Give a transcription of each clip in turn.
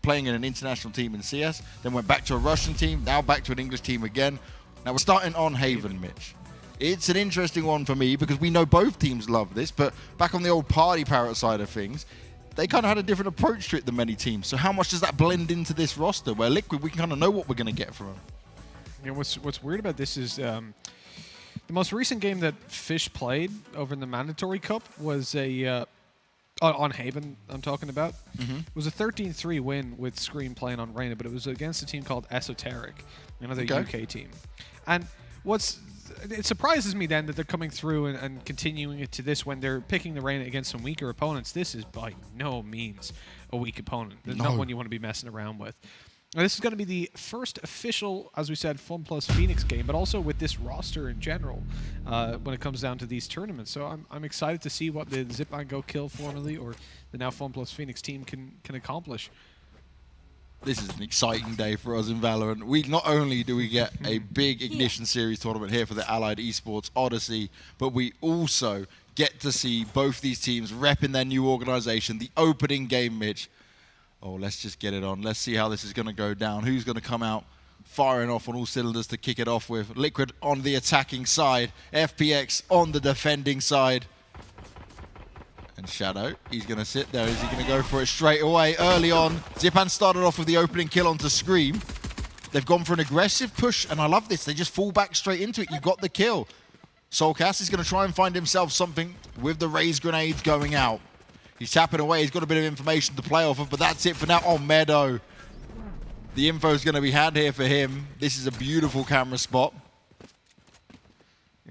playing in an international team in CS, then went back to a Russian team, now back to an English team again. Now we're starting on Haven, Mitch. It's an interesting one for me because we know both teams love this, but back on the old Party Parrot side of things, they kind of had a different approach to it than many teams. So how much does that blend into this roster where Liquid, we can kind of know what we're going to get from them? You know, what's weird about this is the most recent game that Fish played over in the Mandatory Cup was on Haven, I'm talking about. It was a 13-3 win with Scream playing on Reyna, but it was against a team called Esoteric, another UK team. And it surprises me then that they're coming through and continuing it to this when they're picking the Reyna against some weaker opponents. This is by no means a weak opponent. There's not one you want to be messing around with. Now, this is going to be the first official, as we said, FunPlus Phoenix game, but also with this roster in general when it comes down to these tournaments. So I'm excited to see what the Zip and Go Kill formerly, or the now FunPlus Phoenix team can accomplish. This is an exciting day for us in Valorant. We not only do we get a big Ignition Series tournament here for the Allied Esports Odyssey, but we also get to see both these teams repping their new organization, the opening game, Mitch. Oh, let's just get it on. Let's see how this is going to go down. Who's going to come out firing off on all cylinders to kick it off with? Liquid on the attacking side. FPX on the defending side. And Shadow, he's going to sit there. Is he going to go for it straight away? Early on, Zipan started off with the opening kill onto Scream. They've gone for an aggressive push, and I love this. They just fall back straight into it. You got the kill. Soulcast is going to try and find himself something with the raised grenades going out. He's tapping away. He's got a bit of information to play off of, but that's it for now. Oh, Meadow. The info is going to be had here for him. This is a beautiful camera spot.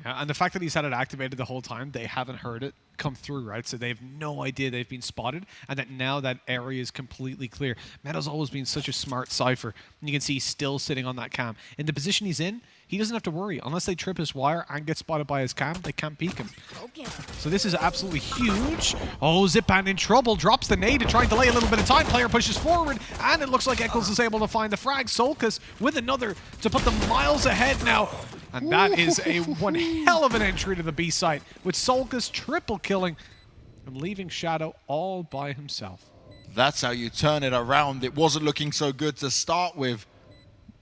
Yeah, and the fact that he's had it activated the whole time, they haven't heard it come through, right? So they have no idea they've been spotted, and that now that area is completely clear. Meadow's always been such a smart Cypher, and you can see he's still sitting on that cam. In the position he's in, he doesn't have to worry. Unless they trip his wire and get spotted by his cam, they can't peek him. Okay. So this is absolutely huge. Oh, Zipan in trouble. Drops the nade to try and delay a little bit of time. Player pushes forward, and it looks like Eccles is able to find the frag. Solcus with another to put them miles ahead now. And that is a one hell of an entry to the B site, with Solcus triple killing and leaving Shadow all by himself. That's how you turn it around. It wasn't looking so good to start with,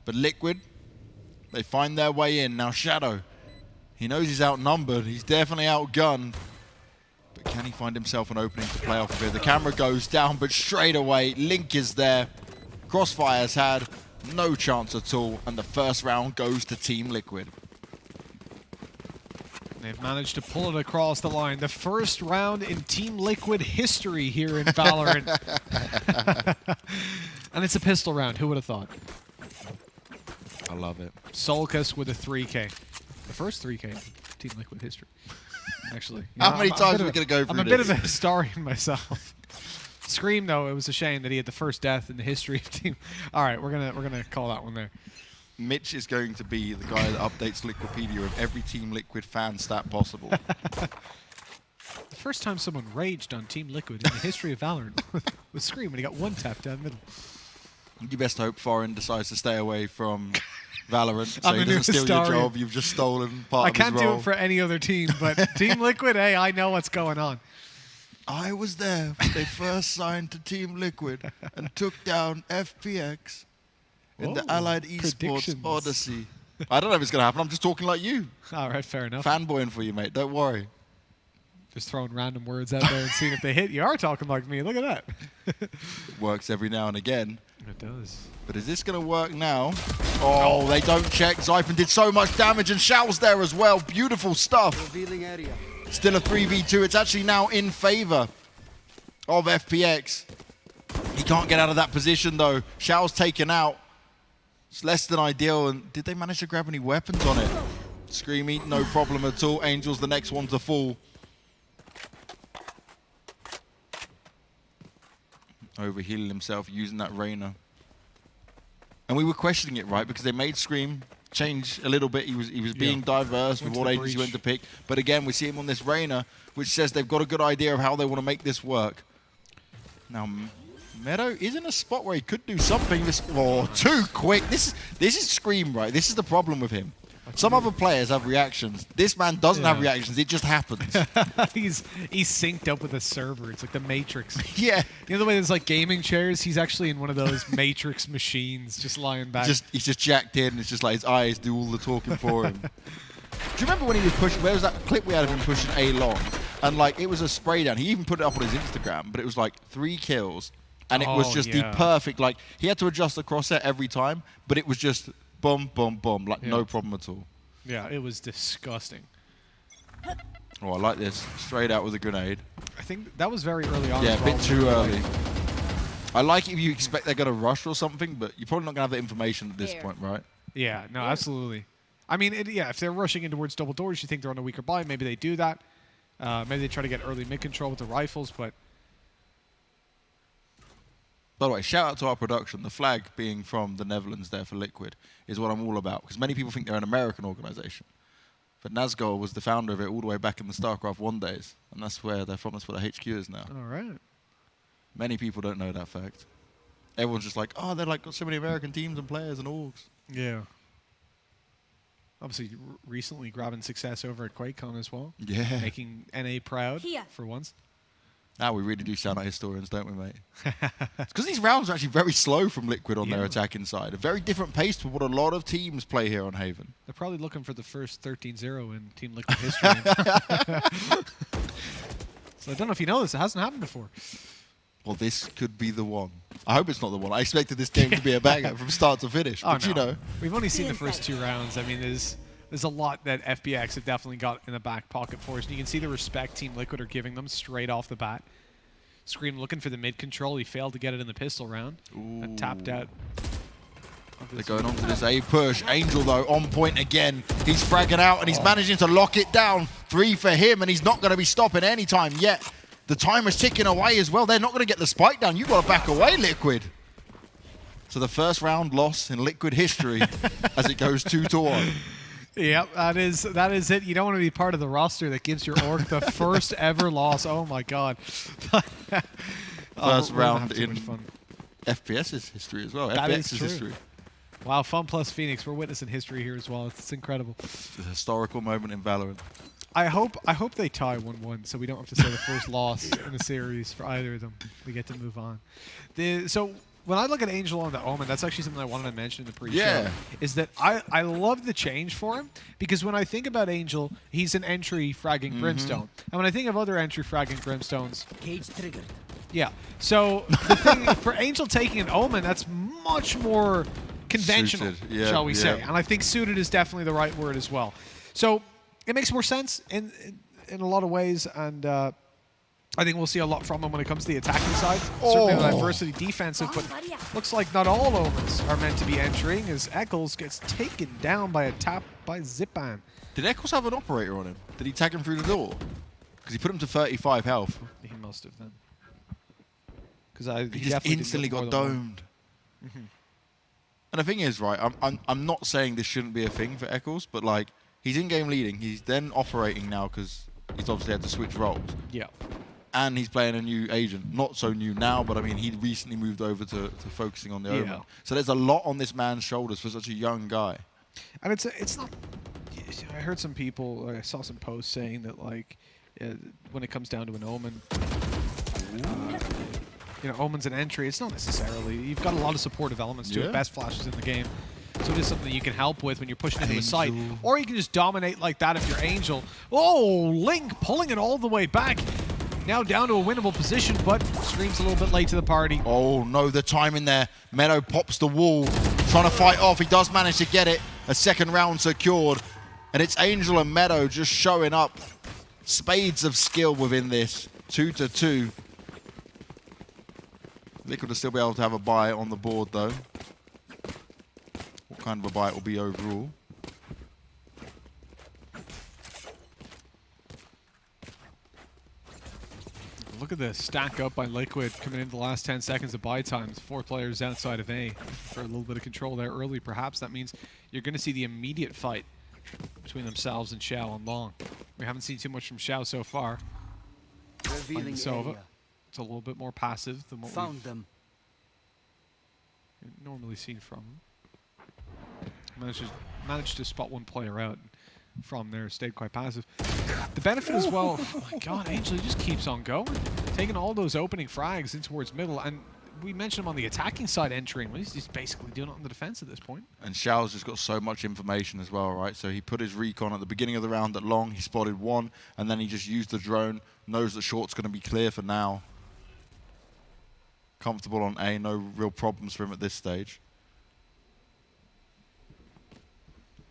but Liquid, they find their way in. Now Shadow, he knows he's outnumbered. He's definitely outgunned. But can he find himself an opening to play off of here? The camera goes down, but straight away, Link is there. Crossfire's had no chance at all, and the first round goes to Team Liquid. They've managed to pull it across the line. The first round in Team Liquid history here in Valorant. And it's a pistol round. Who would have thought? I love it. Solcus with a 3K. The first 3K in Team Liquid history. Actually. How many times are we going to go through I'm a bit of a historian myself. Scream, though, it was a shame that he had the first death in the history of Team. All right, we're gonna call that one there. Mitch is going to be the guy that updates Liquipedia of every Team Liquid fan stat possible. The first time someone raged on Team Liquid in the history of Valorant was Scream when he got one tap down the middle. You best hope Foreign decides to stay away from Valorant so I'm he the new doesn't steal your historian. job. You've just stolen part I of his can't role. do it for any other team, but Team Liquid, hey, I know what's going on. I was there when they first signed to Team Liquid and took down FPX in the Allied Esports Odyssey. I don't know if it's going to happen. I'm just talking like you. All right, fair enough. Fanboying for you, mate. Don't worry. Just throwing random words out there and seeing if they hit. You are talking like me. Look at that. It works every now and again. It does. But is this going to work now? Oh, they don't check. Zypin did so much damage, and Shao's there as well. Beautiful stuff. Revealing area. Still a 3v2. It's actually now in favor of FPX. He can't get out of that position, though. Shao's taken out. It's less than ideal. And did they manage to grab any weapons on it? Screamy, no problem at all. Angel's the next one to fall. Overhealing himself using that Reyna. And we were questioning it, right? Because they made Scream change a little bit. He was being diverse with what agency he went to pick. But again, we see him on this Reyna, which says they've got a good idea of how they want to make this work. Now, Meadow is in a spot where he could do something. Too quick. This is Scream, right? This is the problem with him. Some other players have reactions. This man doesn't have reactions. It just happens. he's synced up with a server. It's like the Matrix. Yeah. You know the way there's like gaming chairs? He's actually in one of those Matrix machines, just lying back. He's just jacked in. It's just like his eyes do all the talking for him. Do you remember when he was pushing? Where was that clip we had of him pushing A long? And like it was a spray down. He even put it up on his Instagram, but it was like 3 kills, and it was just the perfect. Like he had to adjust the crosshair every time, but it was just boom, boom, boom, like no problem at all. Yeah, it was disgusting. Oh, I like this. Straight out with a grenade. I think that was very early on. Yeah, a bit too early. I like it if you expect they're going to rush or something, but you're probably not going to have the information at this point, right? Yeah, no, absolutely. I mean, if they're rushing in towards double doors, you think they're on a weaker buy. Maybe they do that. Maybe they try to get early mid control with the rifles, but... By the way, shout out to our production. The flag being from the Netherlands there for Liquid is what I'm all about, because many people think they're an American organization. But Nazgul was the founder of it all the way back in the StarCraft 1 days, and that's where they're from. That's where the HQ is now. All right. Many people don't know that fact. Everyone's just like, oh, they're like got so many American teams and players and orgs. Yeah. Obviously, recently grabbing success over at QuakeCon as well. Yeah. Making NA proud for once. Now we really do sound like historians, don't we, mate? It's because these rounds are actually very slow from Liquid on their attacking side. A very different pace to what a lot of teams play here on Haven. They're probably looking for the first 13-0 in Team Liquid history. So I don't know if you know this. It hasn't happened before. Well, this could be the one. I hope it's not the one. I expected this game to be a banger from start to finish. But, you know. We've only seen the first 2 rounds. I mean, there's a lot that FPX have definitely got in the back pocket for us. And you can see the respect Team Liquid are giving them straight off the bat. Scream looking for the mid control. He failed to get it in the pistol round. And tapped out. They're going on to this A push. Angel, though, on point again. He's fragging out, and he's managing to lock it down. 3 for him, and he's not going to be stopping anytime yet. The timer's ticking away as well. They're not going to get the spike down. You've got to back away, Liquid. So the first round loss in Liquid history as it goes 2-1. Yep, that is it. You don't want to be part of the roster that gives your org the first ever loss. Oh my god. First round in FPS's history as well. That FPX's history. Wow, FunPlus Phoenix, we're witnessing history here as well. It's incredible. It's a historical moment in Valorant. I hope they tie 1-1 so we don't have to say the first loss in the series for either of them. We get to move on. So when I look at Angel on the Omen, that's actually something I wanted to mention in the pre-show. Is that I love the change for him, because when I think about Angel, he's an entry fragging Brimstone. And when I think of other entry fragging Brimstones... Cage triggered. Yeah. So the thing for Angel taking an Omen, that's much more conventional, shall we say. And I think suited is definitely the right word as well. So it makes more sense in a lot of ways, and I think we'll see a lot from him when it comes to the attacking side. Certainly the diversity defensive, but looks like not all Omens are meant to be entering, as Eccles gets taken down by a tap by Zipan. Did Eccles have an operator on him? Did he tag him through the door? Because he put him to 35 health. He must have then. Because he just instantly got domed. And the thing is, right, I'm not saying this shouldn't be a thing for Eccles, but like, he's in-game leading. He's then operating now because he's obviously had to switch roles. Yeah. And he's playing a new agent. Not so new now, but I mean, he recently moved over to focusing on the Omen. So there's a lot on this man's shoulders for such a young guy. And it's not... I heard some people, I saw some posts saying that, like, when it comes down to an Omen, Omen's an entry. It's not necessarily. You've got a lot of supportive elements to it. Best flashes in the game. So it is something you can help with when you're pushing into a site. Or you can just dominate like that if you're Angel. Oh, Link pulling it all the way back. Now down to a winnable position, but Scream's a little bit late to the party. Oh, no, the timing there. Meadow pops the wall, trying to fight off. He does manage to get it. A second round secured. And it's Angel and Meadow just showing up. Spades of skill within this. 2-2. Liquid will still be able to have a buy on the board, though. What kind of a buy it will be overall? Look at this stack up by Liquid coming into the last 10 seconds of buy times. 4 players outside of A for a little bit of control there early. Perhaps that means you're going to see the immediate fight between themselves and Xiao on long. We haven't seen too much from Xiao so far. Revealing area. It's a little bit more passive than what Found them. we've normally seen from him. Managed to spot one player out. From there, stayed quite passive. The benefit as well, oh my god, Angel just keeps on going. Taking all those opening frags in towards middle, and we mentioned him on the attacking side entering. Well, he's basically doing it on the defense at this point. And Xiao's just got so much information as well, right? So he put his recon at the beginning of the round at long, he spotted one, and then he just used the drone, knows that short's going to be clear for now. Comfortable on A, no real problems for him at this stage.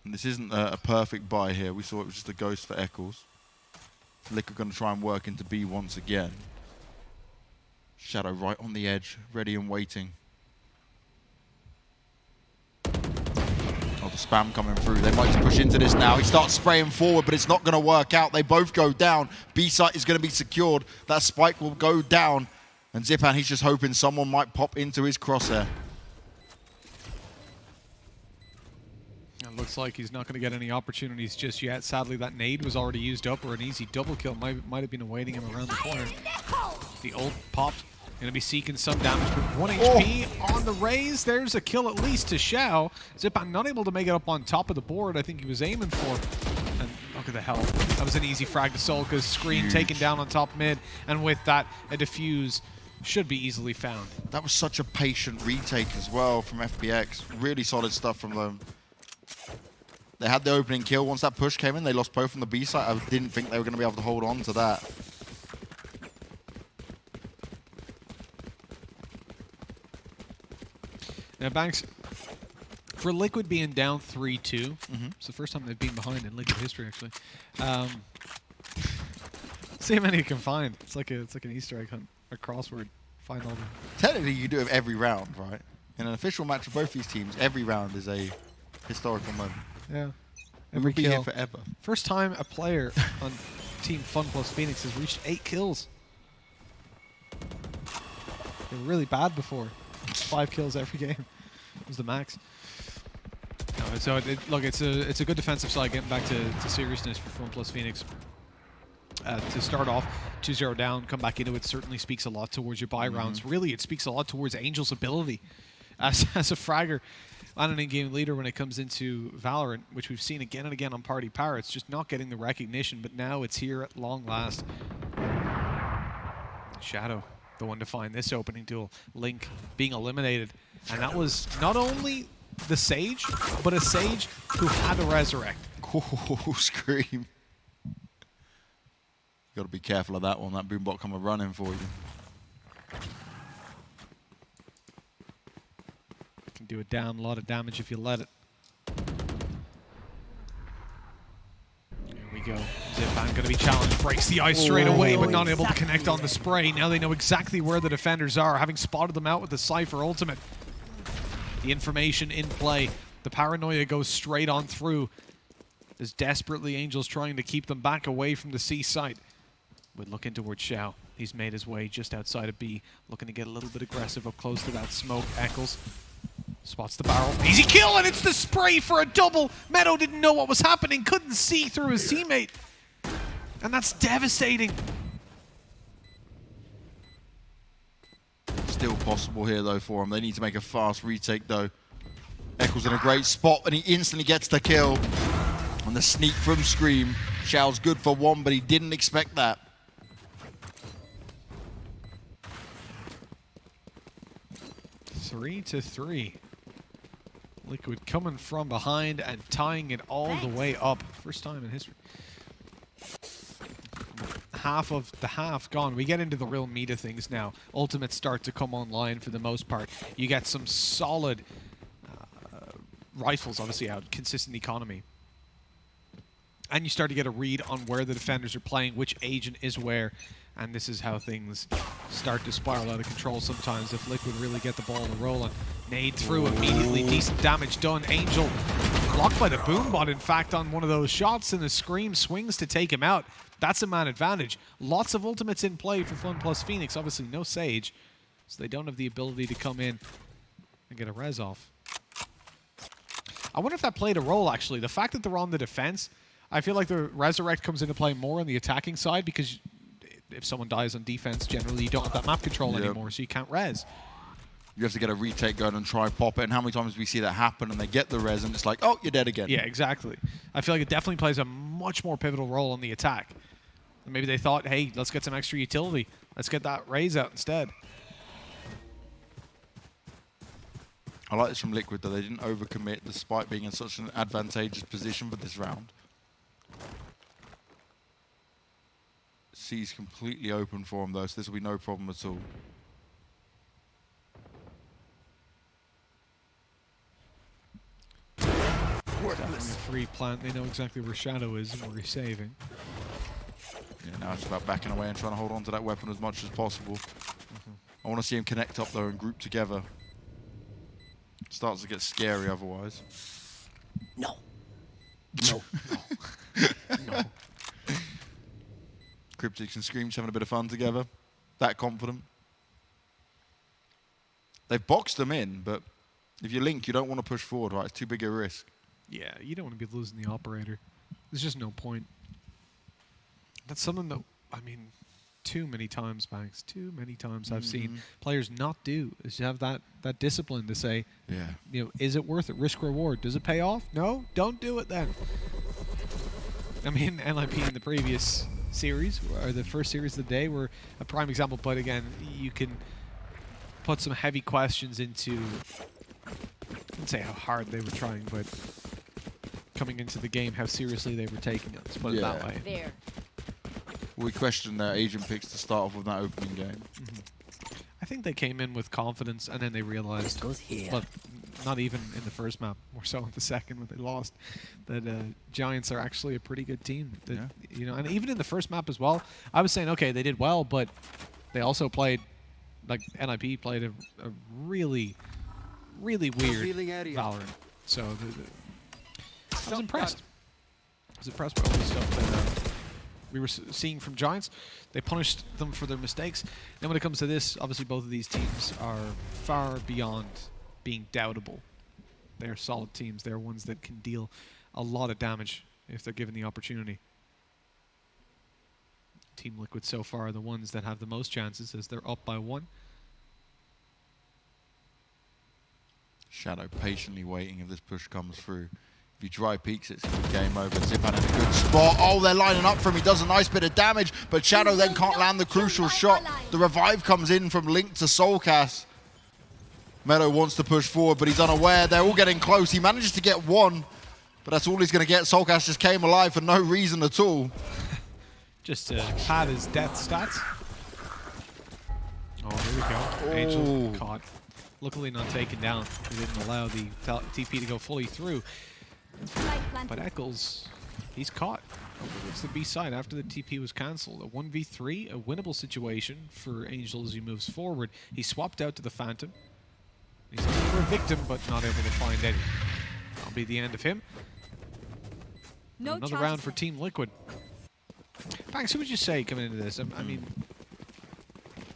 And this isn't a perfect buy here. We saw it was just a ghost for Eccles. Liquid going to try and work into B once again. Shadow right on the edge, ready and waiting. Oh, the spam coming through. They might just push into this now. He starts spraying forward, but it's not going to work out. They both go down. B site is going to be secured. That spike will go down. And Zipan, he's just hoping someone might pop into his crosshair. It looks like he's not going to get any opportunities just yet. Sadly, that nade was already used up, or an easy double kill might have been awaiting him around the corner. The ult popped. Going to be seeking some damage, but 1 HP on the raise. There's a kill at least to Xiao. Zipan not able to make it up on top of the board I think he was aiming for. And look at the health. That was an easy frag to Solka's screen taken down on top mid. And with that, a defuse should be easily found. That was such a patient retake as well from FPX. Really solid stuff from them. They had the opening kill. Once that push came in, they lost both from the B side. I didn't think they were going to be able to hold on to that. Now, Banks, for Liquid being down 3-2, it's the first time they've been behind in Liquid history, actually. See how many you can find. It's like an Easter egg hunt, a crossword. Find all them. Technically, you do it every round, right? In an official match of both these teams, every round is a historical moment. Yeah. Every kill. Be here forever. First time a player on Team FunPlus Phoenix has reached 8 kills. They were really bad before. 5 kills every game was the max. No, so look, it's a good defensive side. Getting back to seriousness for FunPlus Phoenix. To start off 2-0 down, come back into it certainly speaks a lot towards your buy rounds. Really, it speaks a lot towards Angel's ability as a fragger and an in-game leader when it comes into Valorant, which we've seen again and again on Party Power. It's just not getting the recognition, but now it's here at long last. Shadow, the one to find this opening duel. Link being eliminated. And that was not only the Sage, but a Sage who had to resurrect. Oh, scream. You got to be careful of that one. That boombot coming running for you. Can do a damn lot of damage if you let it. Here we go. Zipan going to be challenged. Breaks the ice straight away, but not able to connect on the spray. Now they know exactly where the defenders are, having spotted them out with the Cypher ultimate. The information in play. The paranoia goes straight on through. As desperately Angel's trying to keep them back away from the C site. We're looking towards Xiao. He's made his way just outside of B, looking to get a little bit aggressive up close to that smoke. Eccles spots the barrel. Easy kill, and it's the spray for a double. Meadow didn't know what was happening, couldn't see through his teammate. And that's devastating. Still possible here, though, for him. They need to make a fast retake, though. Eccles in a great spot, and he instantly gets the kill. And the sneak from Scream. Xiao's good for one, but he didn't expect that. 3-3. Liquid coming from behind and tying it all the way up. First time in history. Half of the half gone. We get into the real meat of things now. Ultimates start to come online for the most part. You get some solid rifles, obviously, out. Consistent economy. And you start to get a read on where the defenders are playing, which agent is where. And this is how things start to spiral out of control sometimes if Liquid really get the ball rolling. Nade through immediately, decent damage done. Angel blocked by the Boombot, in fact, on one of those shots, and the Scream swings to take him out. That's a man advantage. Lots of ultimates in play for FunPlus Phoenix. Obviously no Sage, so they don't have the ability to come in and get a res off. I wonder if that played a role, actually. The fact that they're on the defense, I feel like the Resurrect comes into play more on the attacking side because if someone dies on defense, generally you don't have that map control anymore, so you can't res. You have to get a retake going and try pop it. And how many times we see that happen and they get the res and it's like, oh, you're dead again. Yeah, exactly. I feel like it definitely plays a much more pivotal role in the attack. And maybe they thought, hey, let's get some extra utility. Let's get that raise out instead. I like this from Liquid, though. They didn't overcommit despite being in such an advantageous position for this round. C's completely open for him, though, so this will be no problem at all. Definitely a free plant. They know exactly where Shadow is and where he's saving. Yeah, now it's about backing away and trying to hold on to that weapon as much as possible. I want to see him connect up, though, and group together. Starts to get scary otherwise. No. No. No. Cryptics and Screams having a bit of fun together. That confident. They've boxed them in, but if you're Link, you don't want to push forward, right? It's too big a risk. Yeah, you don't want to be losing the operator. There's just no point. That's something that, I mean, too many times, Banks, too many times I've seen players not do, is to have that discipline to say, Yeah. you know, is it worth it? Risk reward. Does it pay off? No? Don't do it then. I mean, LIP in the previous series, or the first series of the day, were a prime example, but again, you can put some heavy questions into, I wouldn't say how hard they were trying, but coming into the game, how seriously they were taking it. Let's put it that way. There. We questioned their agent picks to start off with that opening game. I think they came in with confidence, and then they realized, Goes here. but not even in the first map, more so in the second when they lost, that Giants are actually a pretty good team. That, Yeah. you know, and even in the first map as well, I was saying, okay, they did well, but they also played, like NIP played a really, really weird Revealing area. Valorant. So I was impressed. I was impressed by all the stuff that we were seeing from Giants. They punished them for their mistakes. Then when it comes to this, obviously both of these teams are far beyond being doubtable. They're solid teams. They're ones that can deal a lot of damage if they're given the opportunity. Team Liquid so far are the ones that have the most chances as they're up by 1. Shadow patiently waiting if this push comes through. If he dry peeks, it's a good game over. Zipan in a good spot. Oh, they're lining up for him. He does a nice bit of damage, but Shadow then can't land the crucial shot. The revive comes in from Link to Soulcast. Meadow wants to push forward, but he's unaware. They're all getting close. He manages to get one, but that's all he's going to get. Soulcast just came alive for no reason at all. Just to pad his death stats. Oh, here we go. Angel caught. Luckily not taken down. He didn't allow the TP to go fully through. But Eccles, he's caught. It's the B side after the TP was cancelled. A 1v3, a winnable situation for Angel as he moves forward. He swapped out to the Phantom. He's looking for a victim, but not able to find any. That'll be the end of him. No Another round for Team Liquid. Banks, who would you say coming into this? I mean,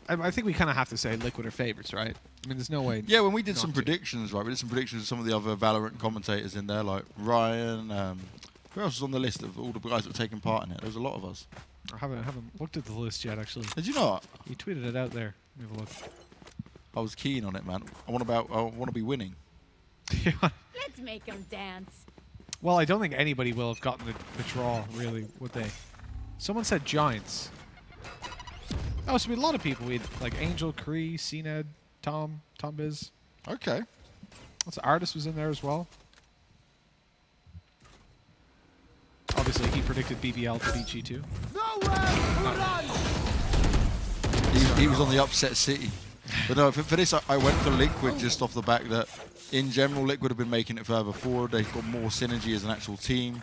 I think we kind of have to say Liquid are favorites, right? I mean, there's no way. Yeah, when we did not some to. predictions, right? We did some predictions with some of the other Valorant commentators in there, like Ryan. Who else was on the list of all the guys that were taking part in it? There was a lot of us. I haven't looked at the list yet, actually. Did you not? You tweeted it out there. Let me have a look. I was keen on it, man. I want to be winning. Let's make them dance. Well, I don't think anybody will have gotten the draw, really, would they? Someone said Giants. Oh, so we had a lot of people. We had like Angel, Kree, CNED, Tom Biz. Okay. Lots of artists was in there as well. Obviously, he predicted BBL to beat G2. He was on the upset city. But no, for this, I went for Liquid just off the back that, in general, Liquid have been making it further forward. They've got more synergy as an actual team.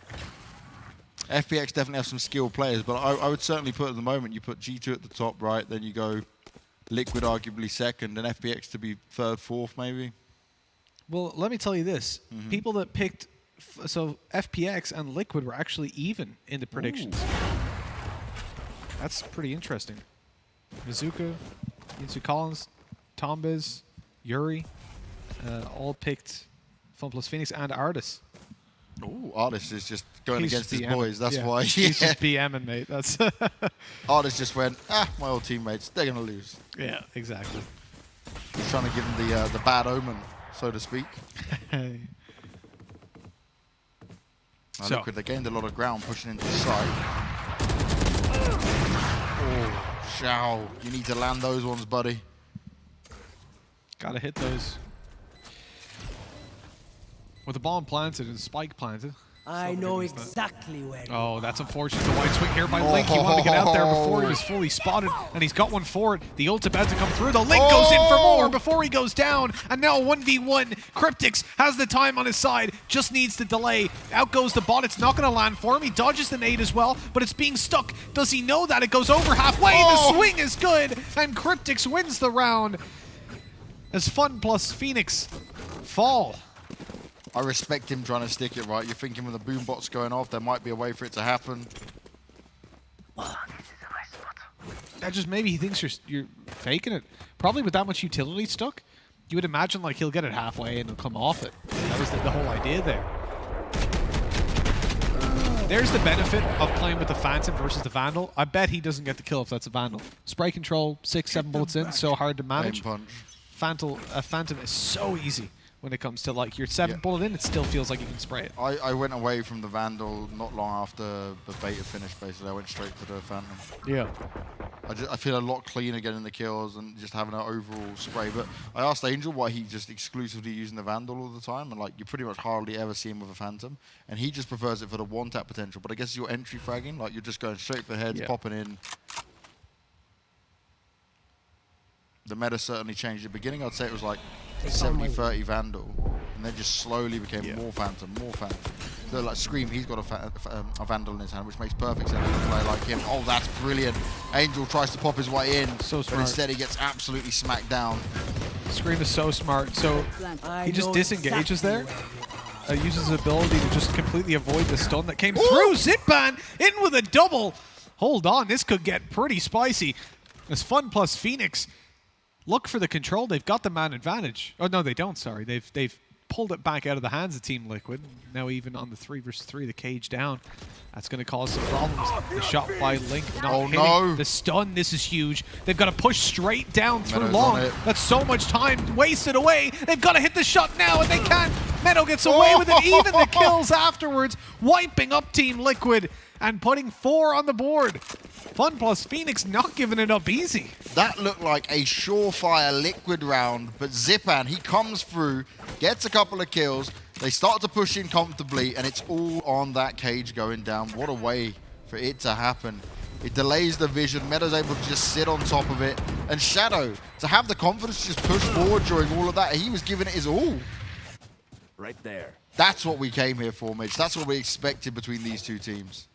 FPX definitely have some skilled players, but I would certainly put at the moment, you put G2 at the top, right? Then you go Liquid arguably second, and FPX to be third, fourth, maybe. Well, let me tell you this. People that picked... So FPX and Liquid were actually even in the predictions. That's pretty interesting. Mizuka, Yinsu Collins, Tombiz, Yuri, all picked FunPlus Phoenix and Artis. Oh, Artist is just going He's against his BMing. boys. That's Yeah. why. He's just BMing, mate. That's Artist just went, my old teammates, they're going to lose. yeah, exactly. He's trying to give him the bad omen, so to speak. So- Liquid, they gained a lot of ground pushing into the side. Oh, Shao, you need to land those ones, buddy. Gotta hit those. With the bomb planted and spike planted. I know exactly where. Oh, that's unfortunate. The white swing here by Link. He wanted to get out there before he was fully spotted, and he's got one for it. The ult's about to come through. The Link goes in for more before he goes down, and now 1v1. Cryptix has the time on his side, just needs to delay. Out goes the bot. It's not going to land for him. He dodges the nade as well, but it's being stuck. Does he know that? It goes over halfway. The swing is good, and Cryptix wins the round as FunPlus Phoenix fall. I respect him trying to stick it right. You're thinking when the boom bot's going off, there might be a way for it to happen. That just maybe he thinks you're faking it. Probably with that much utility stuck, you would imagine like he'll get it halfway and he'll come off it. That was the whole idea there. There's the benefit of playing with the Phantom versus the Vandal. I bet he doesn't get the kill if that's a Vandal. Spray control, 6-7 bullets in, so hard to manage. Punch. Phantom is so easy when it comes to like your 7 bullet in, it still feels like you can spray it. I went away from the Vandal not long after the beta finished, basically. I went straight to the Phantom. Yeah. I feel a lot cleaner getting the kills and just having an overall spray. But I asked Angel why he just exclusively using the Vandal all the time, and like you pretty much hardly ever see him with a Phantom, and he just prefers it for the one-tap potential. But I guess your entry fragging, like you're just going straight for heads, popping in. The meta certainly changed. At the beginning, I'd say it was like 70-30 Vandal, and then just slowly became more Phantom, more Phantom. So like Scream, he's got a Vandal in his hand, which makes perfect sense for a player like him. Oh, that's brilliant. Angel tries to pop his way in, so smart. But instead he gets absolutely smacked down. Scream is so smart. So he just disengages there. Uses his ability to just completely avoid the stun that came through. Zitban in with a double. Hold on, this could get pretty spicy. As FunPlus Phoenix look for the control. They've got the man advantage. Oh, no, they don't, sorry. They've pulled it back out of the hands of Team Liquid. Now even on the 3 versus 3, the cage down. That's going to cause some problems. The shot by Link not hitting. No. The stun, this is huge. They've got to push straight down through long. That's so much time wasted away. They've got to hit the shot now, and they can't. Meadow gets away with it, even the kills afterwards, wiping up Team Liquid and putting 4 on the board. FunPlus Phoenix not giving it up easy. That looked like a surefire Liquid round, but Zipan, he comes through, gets a couple of kills, they start to push in comfortably, and it's all on that cage going down. What a way for it to happen. It delays the vision, Meadow's able to just sit on top of it, and Shadow, to have the confidence to just push forward during all of that, he was giving it his all. Right there. That's what we came here for, Mitch. That's what we expected between these two teams.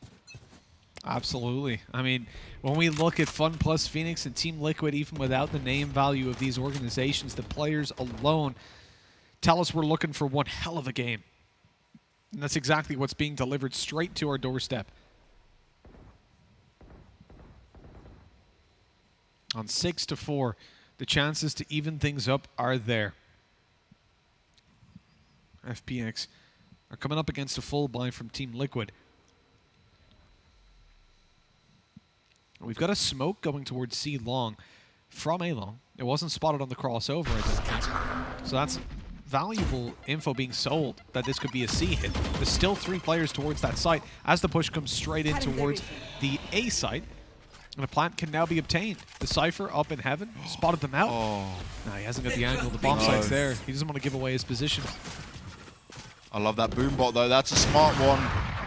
Absolutely. I mean, when we look at FunPlus Phoenix and Team Liquid, even without the name value of these organizations, the players alone tell us we're looking for one hell of a game. And that's exactly what's being delivered straight to our doorstep. On 6-4, the chances to even things up are there. FPX are coming up against a full buy from Team Liquid. We've got a smoke going towards C long from A long. It wasn't spotted on the crossover, I don't think. So that's valuable info being sold that this could be a C hit. There's still 3 players towards that site as the push comes straight in towards the A site. And a plant can now be obtained. The Cypher up in heaven, spotted them out. No, he hasn't got the angle. The bomb site's there. He doesn't want to give away his position. I love that boom bot though. That's a smart one.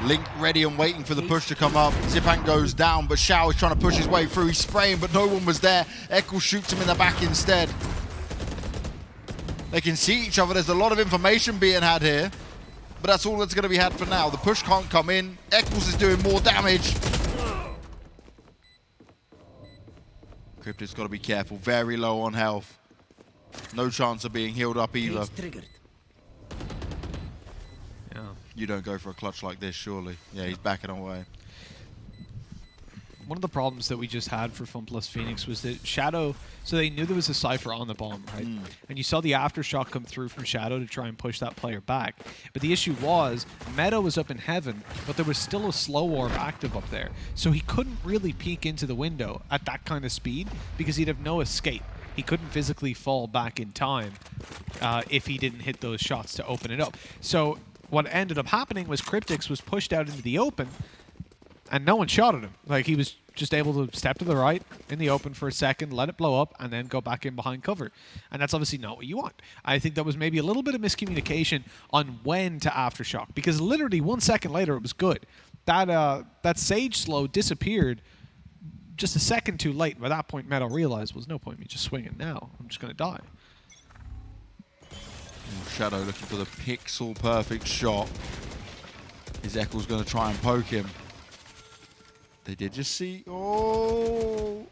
Link ready and waiting for the push to come up. Zipan goes down, but Shao is trying to push his way through. He's spraying, but no one was there. Eccles shoots him in the back instead. They can see each other. There's a lot of information being had here, but that's all that's going to be had for now. The push can't come in. Eccles is doing more damage. Cryptid's got to be careful. Very low on health. No chance of being healed up either. You don't go for a clutch like this, surely. Yeah, he's backing away. One of the problems that we just had for FunPlus Phoenix was that Shadow, so they knew there was a Cypher on the bomb, right? And you saw the aftershock come through from Shadow to try and push that player back. But the issue was, Meadow was up in heaven, but there was still a slow orb active up there. So he couldn't really peek into the window at that kind of speed because he'd have no escape. he couldn't physically fall back in time if he didn't hit those shots to open it up. So what ended up happening was Cryptix was pushed out into the open, and no one shot at him. Like, he was just able to step to the right in the open for a second, let it blow up, and then go back in behind cover. And that's obviously not what you want. I think that was maybe a little bit of miscommunication on when to aftershock, because literally 1 second later it was good. That Sage slow disappeared just a second too late. By that point, Meadow realized, well, there's no point in me just swinging now. I'm just going to die. Shadow looking for the pixel perfect shot. Is Eccles going to try and poke him? They did just see. Oh!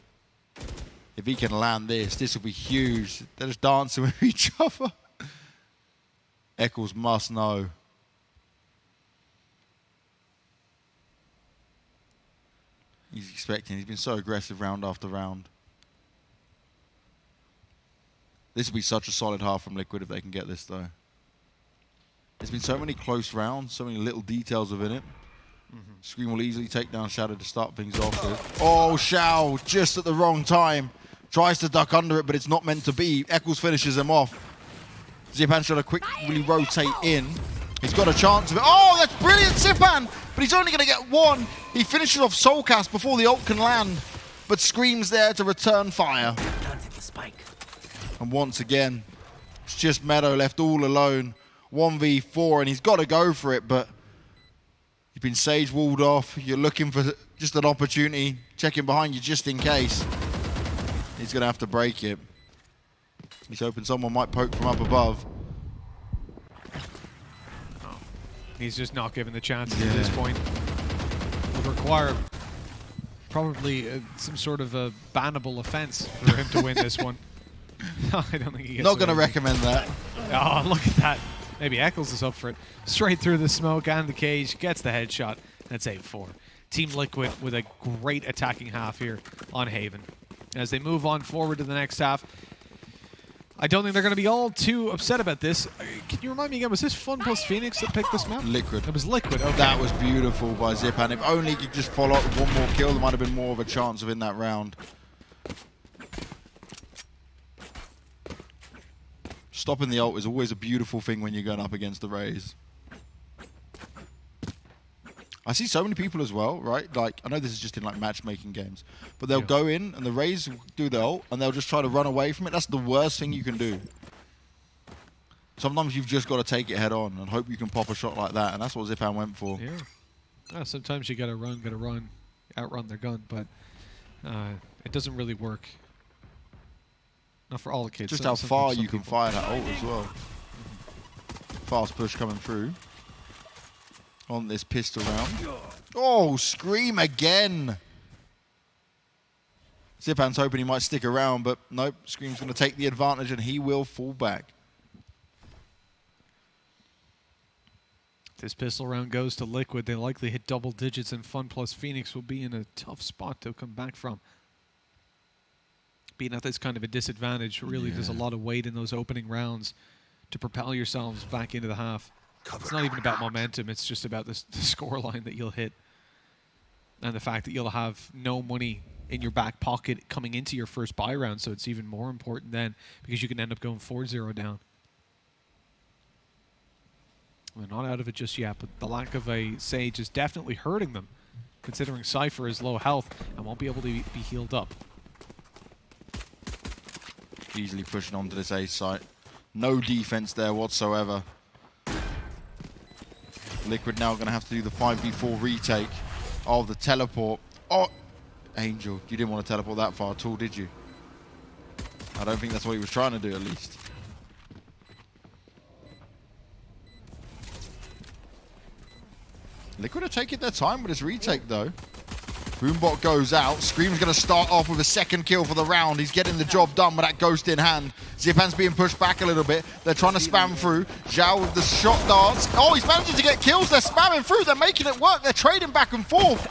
If he can land this will be huge. They're just dancing with each other. Eccles must know. He's expecting. He's been so aggressive round after round. This will be such a solid half from Liquid if they can get this, though. There's been so many close rounds, so many little details within it. Scream will easily take down Shadow to start things off with. Oh, Shao, just at the wrong time. Tries to duck under it, but it's not meant to be. Eccles finishes him off. Zipan trying to quickly rotate in. He's got a chance of it. Oh, that's brilliant, Zipan! But he's only going to get one. He finishes off Soulcast before the ult can land. But Scream's there to return fire. Planted the spike. And once again, it's just Meadow left all alone. 1v4, and he's got to go for it, but you've been Sage walled off. You're looking for just an opportunity, checking behind you just in case. He's going to have to break it. He's hoping someone might poke from up above. Oh. He's just not given the chances at this point. Would require probably some sort of a bannable offense for him to win this one. I don't think he gets. Not going to recommend that. Oh, look at that. Maybe Eccles is up for it. Straight through the smoke and the cage. Gets the headshot. That's 8-4. Team Liquid with a great attacking half here on Haven. As they move on forward to the next half, I don't think they're going to be all too upset about this. Can you remind me again, was this FunPlus Phoenix that picked this map? Liquid. It was Liquid, okay. That was beautiful by Zipan. If only he could just follow up with one more kill, there might have been more of a chance of in that round. Stopping the ult is always a beautiful thing when you're going up against the Rays. I see so many people as well, right? Like, I know this is just in like matchmaking games, but they'll go in and the Rays will do their ult and they'll just try to run away from it. That's the worst thing you can do. Sometimes you've just got to take it head on and hope you can pop a shot like that, and that's what Zipan went for. Yeah. Sometimes you gotta run, outrun their gun, but it doesn't really work. Not for all the kids. Just how far you can fire that ult as well. Fast push coming through on this pistol round. Oh, Scream again. Zipan's hoping he might stick around, but nope. Scream's going to take the advantage and he will fall back. This pistol round goes to Liquid. They likely hit double digits, and FunPlus Phoenix will be in a tough spot to come back from. Being at this kind of a disadvantage really does a lot of weight in those opening rounds to propel yourselves back into the half. It's not even about momentum, it's just about the score line that you'll hit. And the fact that you'll have no money in your back pocket coming into your first buy round, so it's even more important then, because you can end up going 4-0 down. We're not out of it just yet, but the lack of a Sage is definitely hurting them, considering Cypher is low health and won't be able to be healed up. Easily pushing onto this A site. No defense there whatsoever. Liquid now going to have to do the 5v4 retake of the teleport. Oh, Angel, you didn't want to teleport that far at all, did you? I don't think that's what he was trying to do, at least. Liquid are taking their time with this retake, though. Boombot goes out. Scream's going to start off with a second kill for the round. He's getting the job done with that ghost in hand. Zipan's being pushed back a little bit. They're trying to spam through. Zhao with the shot darts. Oh, he's managing to get kills. They're spamming through. They're making it work. They're trading back and forth.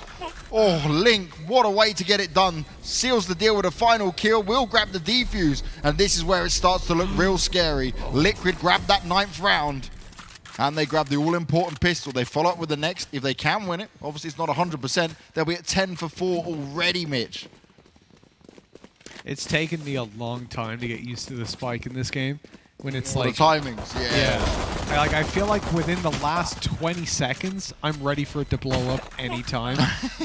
Oh, Link, what a way to get it done. Seals the deal with a final kill. Will grab the defuse. And this is where it starts to look real scary. Liquid grabbed that 9th round. And they grab the all-important pistol. They follow up with the next. If they can win it, obviously it's not 100%, they'll be at 10 for 4 already, Mitch. It's taken me a long time to get used to the spike in this game. When it's the like timings, yeah. I feel like within the last 20 seconds, I'm ready for it to blow up anytime.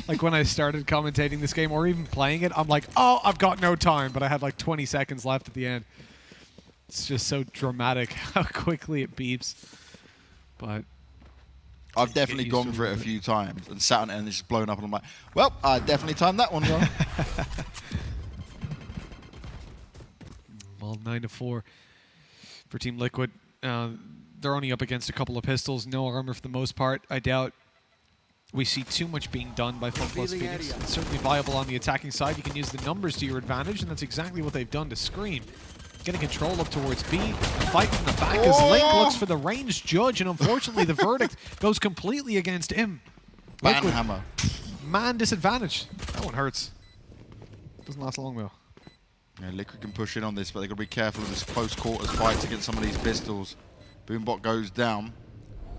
Like when I started commentating this game or even playing it, I'm like, oh, I've got no time, but I had like 20 seconds left at the end. It's just so dramatic how quickly it beeps. But I've definitely gone for it a few times and sat on it and it's just blown up and I'm like, well, I definitely timed that one wrong. Well, 9-4 for Team Liquid. They're only up against a couple of pistols, no armor for the most part. I doubt we see too much being done by FunPlus Phoenix. It's certainly viable on the attacking side. You can use the numbers to your advantage, and that's exactly what they've done to Scream. Getting control up towards B. Fight from the back as Link looks for the ranged judge, and unfortunately the verdict goes completely against him. Liquid, Banhammer. man disadvantage. That one hurts. Doesn't last long though. Yeah, Liquid can push in on this, but they've got to be careful of this close quarters fights against some of these pistols. Boombot goes down.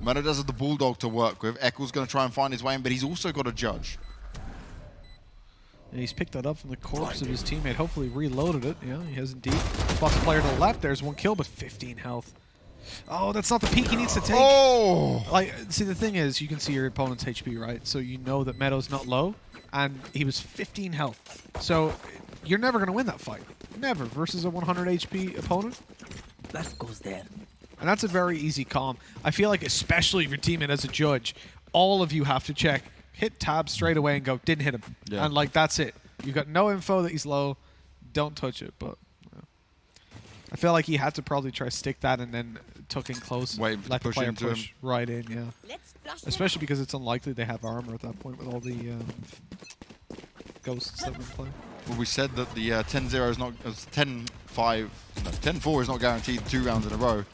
Meta does have the Bulldog to work with. Eccles going to try and find his way in, but he's also got a judge. And he's picked that up from the corpse of his teammate. Hopefully reloaded it. Yeah, he has indeed. Spots a player to the left. There's one kill, but 15 health. Oh, that's not the peak he needs to take. Oh! Like, see, the thing is, you can see your opponent's HP, right? So you know that Meadow's not low, and he was 15 health. So you're never going to win that fight. Never. Versus a 100 HP opponent. That goes there. And that's a very easy calm. I feel like, especially if your teammate as a judge, all of you have to check. Hit tab straight away and go, didn't hit him. Yeah. And, like, that's it. You've got no info that he's low. Don't touch it. But I feel like he had to probably try to stick that and then tuck in close. Wait for let the push player into push him. right in, yeah. Let's flush them Especially out. because it's unlikely they have armor at that point with all the ghosts that have been playing. Well, we said that the 10-0 is not, 10-5, no, 10-4 is not guaranteed 2 rounds in a row,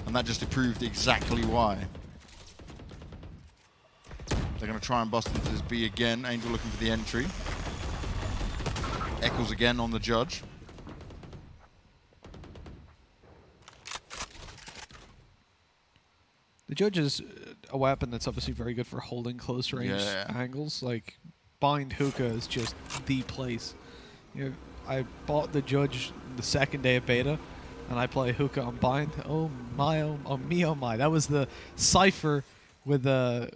and that just proved exactly why. They're going to try and bust into this B again. Angel looking for the entry. Eccles again on the judge. The judge is a weapon that's obviously very good for holding close range angles. Like, bind hookah is just the place. You know, I bought the judge the second day of beta, and I play hookah on bind. Oh my, oh me, oh my! That was the cipher with a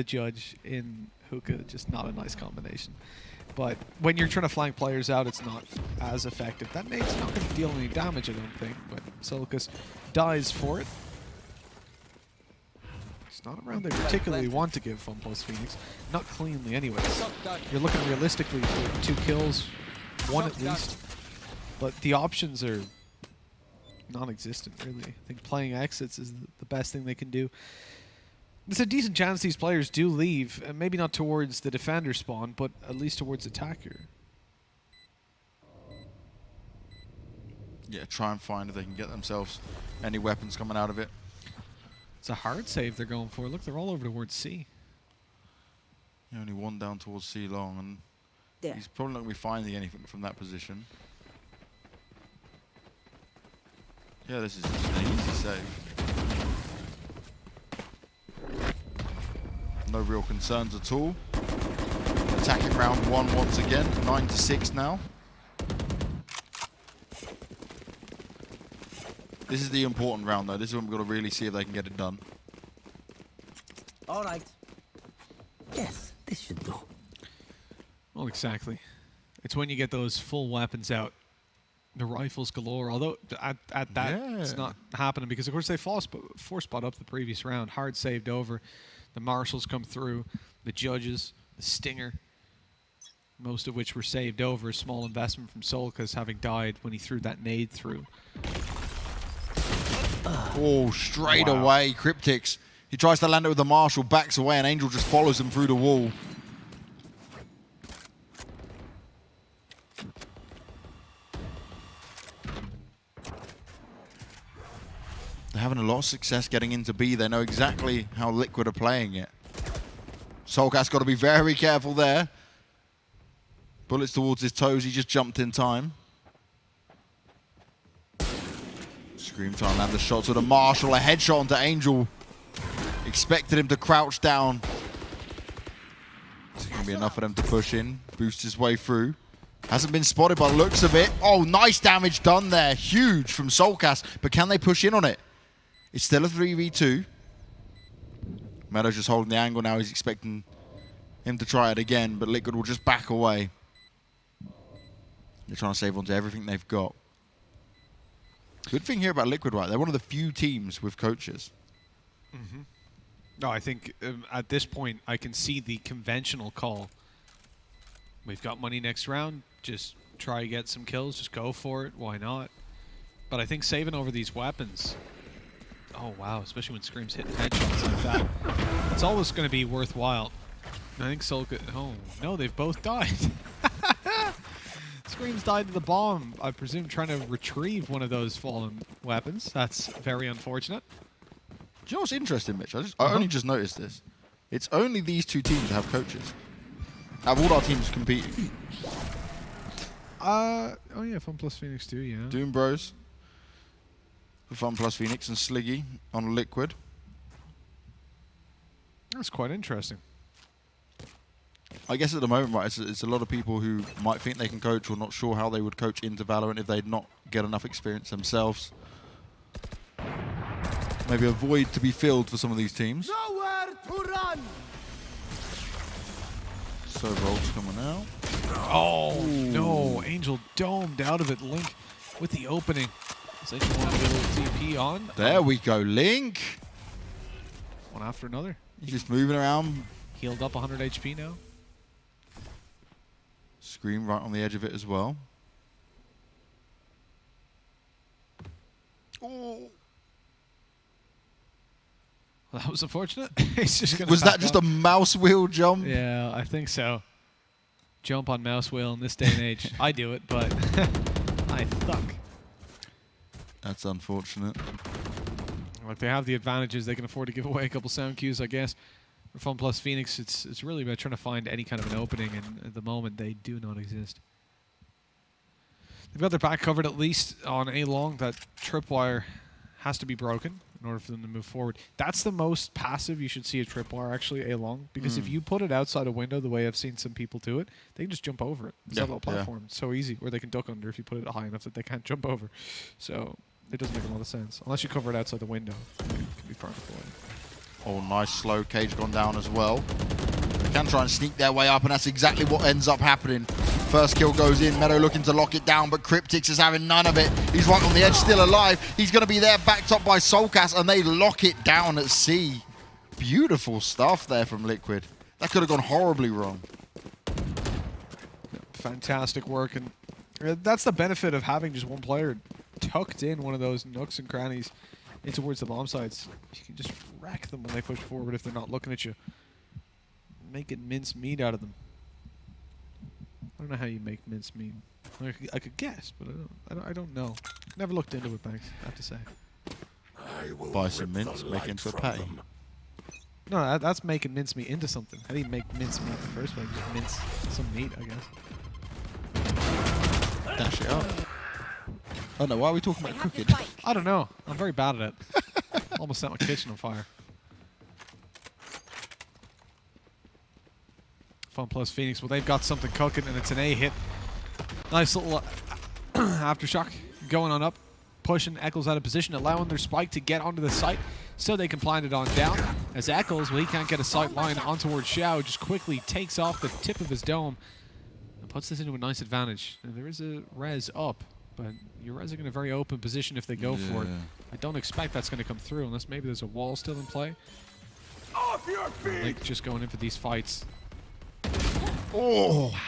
judge in hookah. Just not a nice combination. But when you're trying to flank players out, it's not as effective. That nade's not going to deal any damage, I don't think. But Solcus dies for it. It's not a round they particularly want to give FunPlus Phoenix. Not cleanly, anyways. You're looking realistically for 2 kills, 1 at least. But the options are non-existent, really. I think playing exits is the best thing they can do. There's a decent chance these players do leave, and maybe not towards the defender spawn, but at least towards attacker. Yeah, try and find if they can get themselves any weapons coming out of it. It's a hard save they're going for. Look, they're all over towards C. Yeah, only one down towards C long, and There. he's probably not going to be finding anything from that position. Yeah, this is just an easy save. No real concerns at all. Attacking round 1 once again, 9-6 now. This is the important round though. This is when we've got to really see if they can get it done. All right. Yes, this should do. Well, exactly. It's when you get those full weapons out. The rifles galore, although at that it's not happening because, of course, they force spot up the previous round. Hard saved over. The marshals come through. The judges, the stinger, most of which were saved over. A small investment from Solcus having died when he threw that nade through. Oh, straight away, Cryptix. He tries to land it with the marshal, backs away, and Angel just follows him through the wall. They're having a lot of success getting into B. They know exactly how Liquid are playing it. Solcat's got to be very careful there. Bullets towards his toes. He just jumped in time. Scream trying to land the shots with a marshal. A headshot onto Angel. Expected him to crouch down. It's going to be enough for them to push in. Boost his way through. Hasn't been spotted by the looks of it. Oh, nice damage done there. Huge from Soulcast. But can they push in on it? It's still a 3v2. Meadow's just holding the angle now. He's expecting him to try it again, but Liquid will just back away. They're trying to save onto everything they've got. Good thing here about Liquid, right? They're one of the few teams with coaches. Mm-hmm. No, I think at this point I can see the conventional call. We've got money next round. Just try to get some kills. Just go for it. Why not? But I think saving over these weapons. Oh, wow. Especially when Scream's hitting headshots like that. It's always going to be worthwhile. I think Soul could... Oh, no, they've both died. Scream's died to the bomb. I presume trying to retrieve one of those fallen weapons. That's very unfortunate. Do you know what's interesting, Mitch? I only just noticed this. It's only these two teams that have coaches. Out of all our teams competing. Oh yeah, FunPlus Phoenix too, yeah. Doom Bros for FunPlus Phoenix and Sliggy on Liquid. That's quite interesting. I guess at the moment, right, it's a lot of people who might think they can coach or not sure how they would coach into Valorant if they'd not get enough experience themselves. Maybe a void to be filled for some of these teams. Nowhere to run. So Volt's coming out. Oh, no. Angel domed out of it. Link with the opening. Does anyone want to get a little TP on? There we go, Link. One after another. He's just moving around. Healed up 100 HP now. Scream right on the edge of it as well. Oh. Well, that was unfortunate. He's just gonna Was that back just up. a mouse wheel jump? Yeah, I think so. Jump on mouse wheel in this day and age. I do it, but I suck. That's unfortunate. Like they have the advantages, they can afford to give away a couple sound cues, I guess. For FunPlus Phoenix, it's really about trying to find any kind of an opening, and at the moment they do not exist. They've got their back covered at least on A long. That tripwire has to be broken in order for them to move forward. That's the most passive you should see a tripwire actually A long, because if you put it outside a window the way I've seen some people do it, they can just jump over it. It's that little platform. It's so easy, or they can duck under if you put it high enough that they can't jump over. So it doesn't make a lot of sense. Unless you cover it outside the window, it can be far enough away. Oh, nice slow. Cage gone down as well. They can try and sneak their way up, and that's exactly what ends up happening. First kill goes in. Meadow looking to lock it down, but Cryptix is having none of it. He's right on the edge, still alive. He's going to be there, backed up by Soulcast, and they lock it down at C. Beautiful stuff there from Liquid. That could have gone horribly wrong. Fantastic work, and that's the benefit of having just one player tucked in one of those nooks and crannies in towards the bomb sites. You can just wreck them when they push forward if they're not looking at you. Make it mince meat out of them. I don't know how you make mince meat. I could guess, but I don't know. Never looked into it, Banks, I have to say. Buy some mince, make it into a patty. No, that's making mince meat into something. How do you make mince meat in the first place? Just mince some meat, I guess. Dash it up. Oh no, why are we talking about cooking? I don't know. I'm very bad at it. Almost set my kitchen on fire. FunPlus Phoenix, well, they've got something cooking, and it's an A hit. Nice little aftershock going on up, pushing Eccles out of position, allowing their spike to get onto the site so they can plant it on down. As Eccles, well, he can't get a sight line on towards Xiao, just quickly takes off the tip of his dome and puts this into a nice advantage. Now, there is a res up, but your res are in a very open position if they go for it. I don't expect that's going to come through unless maybe there's a wall still in play. Off your feet! Link just going in for these fights. Oh, wow.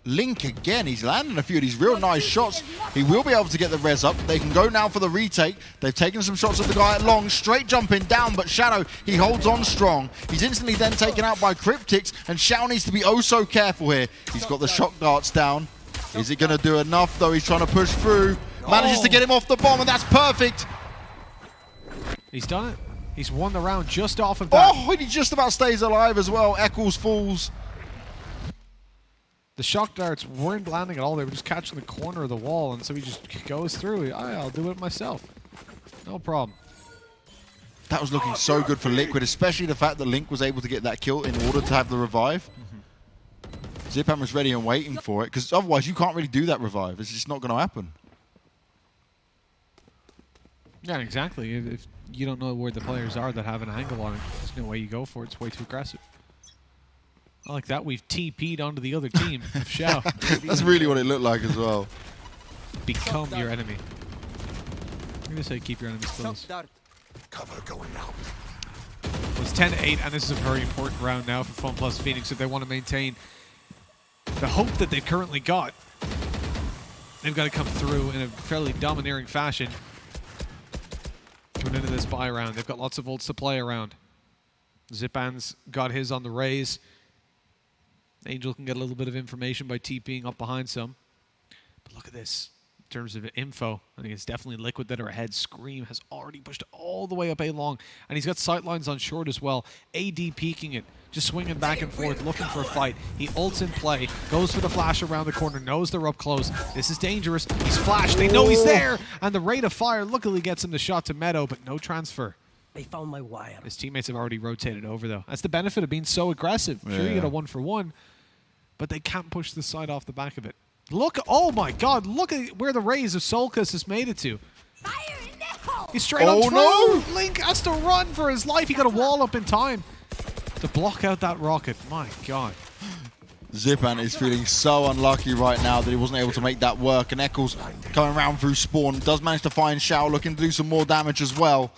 Link again. He's landing a few of these real nice shots. He will be able to get the res up. They can go now for the retake. They've taken some shots at the guy at long. Straight jumping down, but Shadow, he holds on strong. He's instantly then taken out by Cryptix, and Xiao needs to be oh so careful here. He's got the shock darts down. Is it going to do enough, though? He's trying to push through. Manages to get him off the bomb, and that's perfect. He's done it. He's won the round just off of that. Oh, and he just about stays alive as well. Eccles falls. The shock darts weren't landing at all. They were just catching the corner of the wall, and so he just goes through. I'll do it myself. No problem. That was looking so good for Liquid, especially the fact that Link was able to get that kill in order to have the revive. Zipan was ready and waiting for it, because otherwise you can't really do that revive. It's just not going to happen. Yeah, exactly. If you don't know where the players are that have an angle on it, there's no way you go for it. It's way too aggressive. I like that. We've TP'd onto the other team of Xiao. That's really what it looked like as well. Become your enemy. I'm going to say keep your enemies close. Cover going out. It's 10-8, and this is a very important round now for FunPlus Phoenix if they want to maintain the hope that they've currently got. They've got to come through in a fairly domineering fashion coming into this bye round. They've got lots of ults to play around. Zipan's got his on the raise. Angel can get a little bit of information by TPing up behind some. But look at this. In terms of info, I think it's definitely Liquid that are ahead. Scream has already pushed all the way up A long, and he's got sightlines on short as well. AD peeking it, just swinging back and forth, looking for a fight. He ults in play, goes for the flash around the corner, knows they're up close. This is dangerous. He's flashed. They know he's there, and the rate of fire luckily gets him the shot to Meadow, but no transfer. They found my wire. His teammates have already rotated over, though. That's the benefit of being so aggressive. Sure, you get a 1-for-1, but they can't push the side off the back of it. Look, oh my god, look at where the raise of Solkas has made it to. Fire in the hole! He's straight on through. Link has to run for his life. He got a wall up in time to block out that rocket. My god. Zipan is feeling so unlucky right now that he wasn't able to make that work. And Eccles coming around through spawn does manage to find Xiao, looking to do some more damage as well.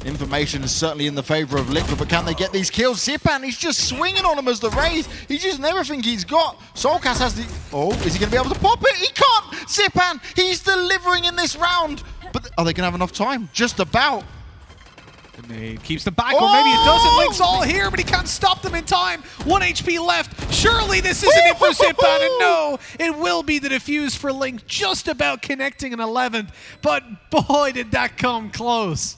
Information is certainly in the favor of Liquid, but can they get these kills? Zipan, he's just swinging on him as the raise. He's using everything he's got. Solkas has the... Oh, is he going to be able to pop it? He can't! Zipan, he's delivering in this round. But are they going to have enough time? Just about. The nade keeps the back, or maybe it doesn't. Link's all here, but he can't stop them in time. 1 HP left. Surely this isn't it for Zipan, and no, it will be the defuse for Link, just about connecting an 11th. But boy, did that come close.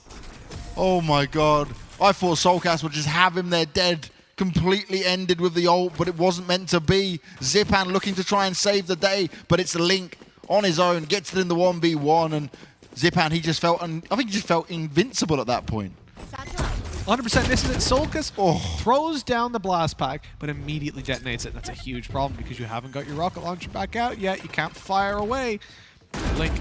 Oh my god. I thought Solkas would just have him there dead. Completely ended with the ult, but it wasn't meant to be. Zipan looking to try and save the day, but it's Link on his own, gets it in the 1v1, and Zipan, he just felt, I think he just felt invincible at that point. 100%. This is it. Solkas throws down the blast pack, but immediately detonates it. That's a huge problem because you haven't got your rocket launcher back out yet. You can't fire away. Link.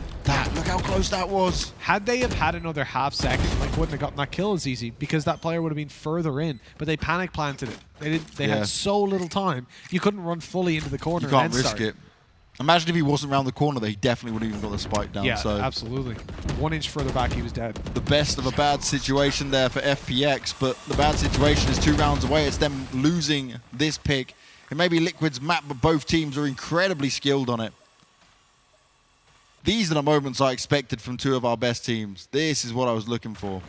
Look how close that was. Had they have had another half second, Link wouldn't have gotten that kill as easy because that player would have been further in. But they panic planted it. They had so little time. You couldn't run fully into the corner. You can't and risk it. Imagine if he wasn't around the corner, though, he definitely would have even got the spike down. Yeah, so absolutely. 1 inch further back, he was dead. The best of a bad situation there for FPX, but the bad situation is 2 rounds away. It's them losing this pick. It may be Liquid's map, but both teams are incredibly skilled on it. These are the moments I expected from 2 of our best teams. This is what I was looking for.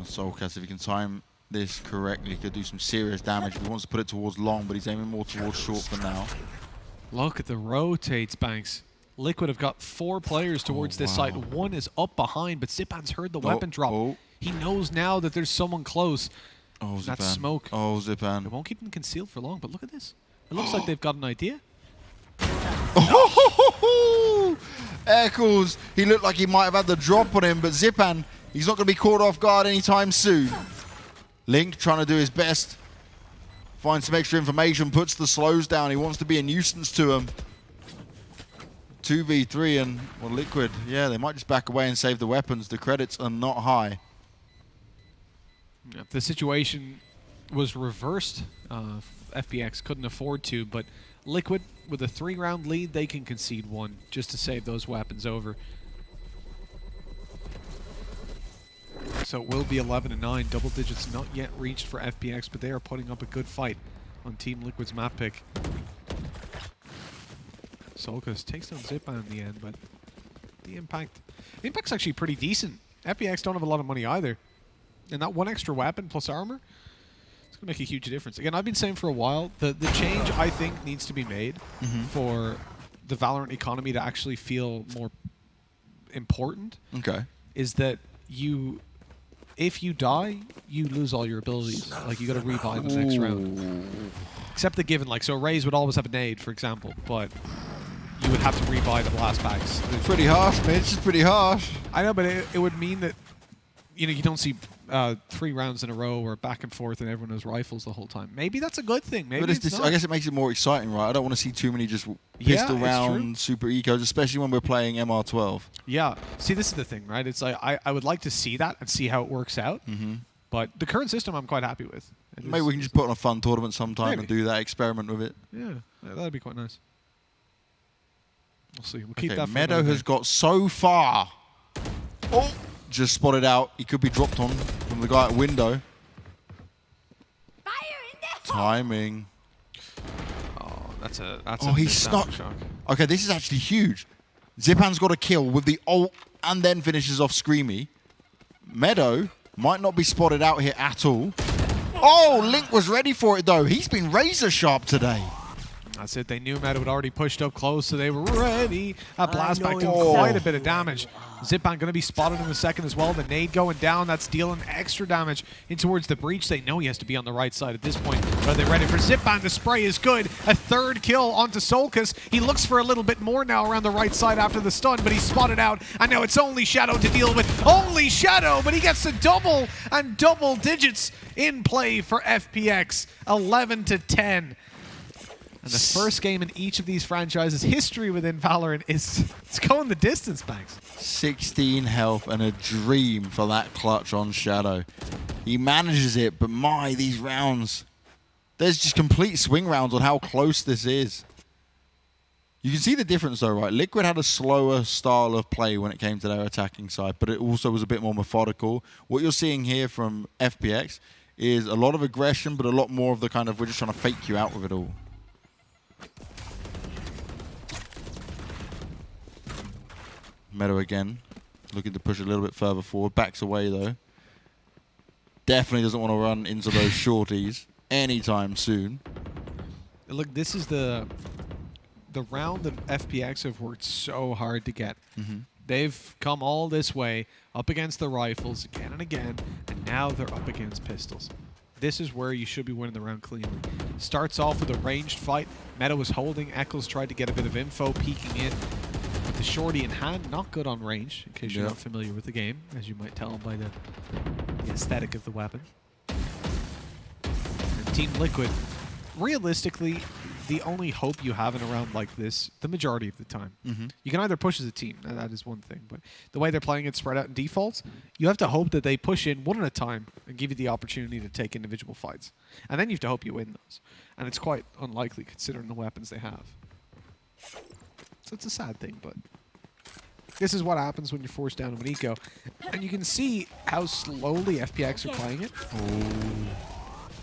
Solkas, if he can time this correctly, he could do some serious damage if he wants to put it towards long, but he's aiming more towards short for now. Look at the rotates, Banks. Liquid have got 4 players towards this side. 1 is up behind, but Zipan's heard the weapon drop. He knows now that there's someone close. Oh, Zipan. That's smoke. Oh, Zipan. It won't keep them concealed for long, but look at this. It looks like they've got an idea. Eccles, he looked like he might have had the drop on him, but Zipan, he's not going to be caught off guard anytime soon. Link trying to do his best. Find some extra information, puts the slows down. He wants to be a nuisance to him. 2v3 and, well, Liquid, yeah, they might just back away and save the weapons. The credits are not high. If the situation was reversed, FPX couldn't afford to, but Liquid, with a 3-round lead, they can concede 1 just to save those weapons over. So it will be 11-9. Double digits not yet reached for FPX, but they are putting up a good fight on Team Liquid's map pick. Solkas takes down Zipan in the end, but the impact's actually pretty decent. FPX don't have a lot of money either. And that 1 extra weapon plus armor, it's going to make a huge difference. Again, I've been saying for a while, the change I think needs to be made for the Valorant economy to actually feel more important. Okay. Is that if you die, you lose all your abilities. Like, you got to revive the next round. Except the given, like, so Raze would always have a nade, for example, but you would have to rebuy the blast packs. Pretty harsh, Mitch. It's pretty harsh. I know, but it would mean that you don't see 3 rounds in a row or back and forth and everyone has rifles the whole time. Maybe that's a good thing. Maybe But I guess it makes it more exciting, right? I don't want to see too many just pistol round super ecos, especially when we're playing MR12. Yeah. See, this is the thing, right? It's like I would like to see that and see how it works out. But the current system I'm quite happy with. Maybe we can just put on a fun tournament sometime and do that, experiment with it. Yeah, that'd be quite nice. We'll see. We'll keep that for Meadow has got so far. Oh! Just spotted out. He could be dropped on from the guy at window. Fire in the Timing. Oh, that's a he's stuck. shock. Okay, this is actually huge. Zipan's got a kill with the ult and then finishes off Screamy. Meadow might not be spotted out here at all. Oh, Link was ready for it though. He's been razor sharp today. That's it. They knew Meadow had already pushed up close, so they were ready. That blast back doing quite a bit of damage. Zipan going to be spotted in a second as well. The nade going down. That's dealing extra damage in towards the breach. They know he has to be on the right side at this point. But are they ready for Zipan? The spray is good. A 3rd kill onto Solkas. He looks for a little bit more now around the right side after the stun, but he's spotted out. And now it's only Shadow to deal with. Only Shadow, but he gets a double and double digits in play for FPX. 11-10. And the first game in each of these franchises' history within Valorant it's going the distance, Banks. 16 health and a dream for that clutch on Shadow. He manages it, but these rounds. There's just complete swing rounds on how close this is. You can see the difference though, right? Liquid had a slower style of play when it came to their attacking side, but it also was a bit more methodical. What you're seeing here from FPX is a lot of aggression, but a lot more of the kind of, we're just trying to fake you out with it all. Meadow again, looking to push a little bit further forward. Backs away though. Definitely doesn't want to run into those shorties anytime soon. Look, this is the round that FPX have worked so hard to get. They've come all this way, up against the rifles again and again, and now they're up against pistols. This is where you should be winning the round cleanly. Starts off with a ranged fight. Meadow was holding. Eccles tried to get a bit of info, peeking in. With the shorty in hand, not good on range, in case you're not familiar with the game, as you might tell by the aesthetic of the weapon. And Team Liquid, realistically, the only hope you have in a round like this, the majority of the time, you can either push as a team, and that is one thing, but the way they're playing it spread out in defaults, you have to hope that they push in one at a time and give you the opportunity to take individual fights. And then you have to hope you win those. And it's quite unlikely considering the weapons they have. So it's a sad thing, but this is what happens when you're forced down to an eco. And you can see how slowly FPX are playing it. Oh,